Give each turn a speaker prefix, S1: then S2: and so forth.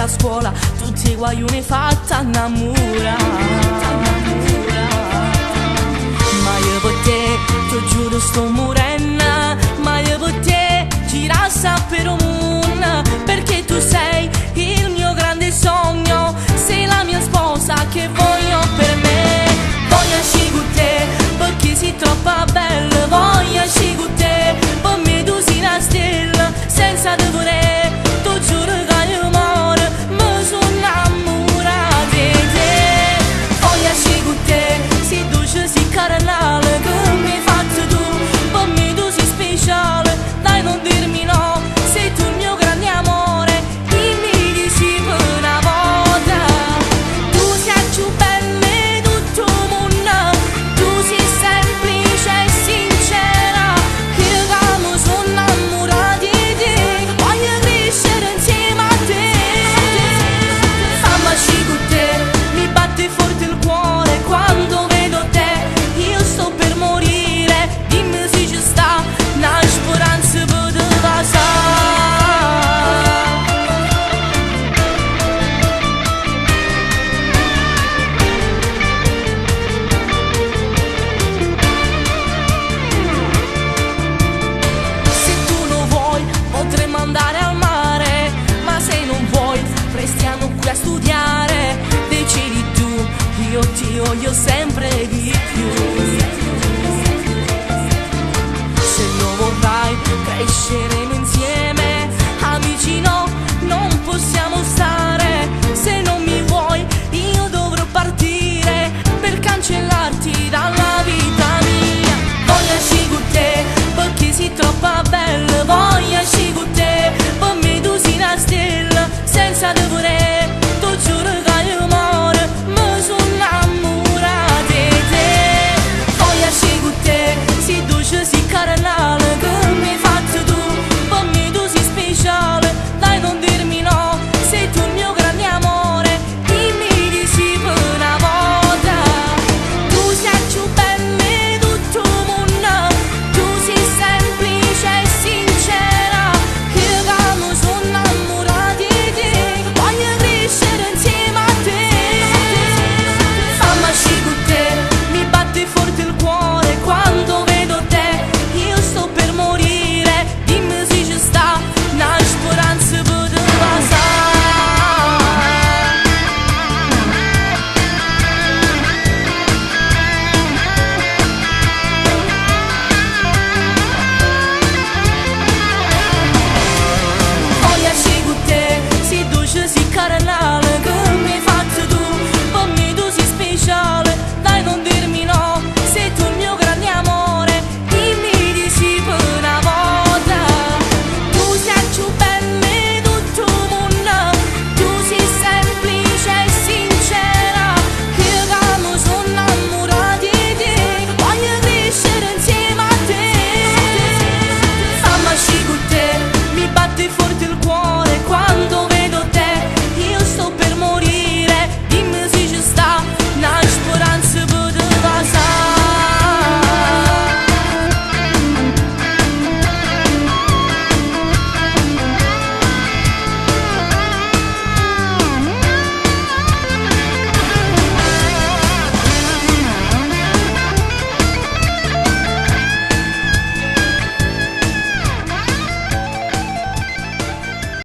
S1: della scuola, tutti i guaioni fatta innamora. Ma io per te, ti giuro sto morendo, ma io per te gira per un mondo, perché tu sei il mio grande sogno, sei la mia sposa che voglio per me. Voglio uscire con te perché sei troppo bella, voglio uscire con te per me tu sei una stella, senza te vorrei, tu giuro che l'amore mi sono innamorata di te. Voglio uscire con te, sei dolce, sei caramelle, che mi hai fatto tu, per me tu sei speciale, dai non dirmi no, sei tu il mio grande amore, dimmi di sì per una volta. Tu sei più bella di tutto il mondo, tu sei semplice e sincera, che mi sono innamorata di te, voglio crescere insieme a te. Fammi uscire con te, mi batte forte il cuore quando vedo te, io sto per morire, dimmi se ci sta una speranza per te passare. Se tu lo vuoi potremmo andare al mare, ma se non vuoi restiamo qui a studiare, decidi tu, io ti voglio sempre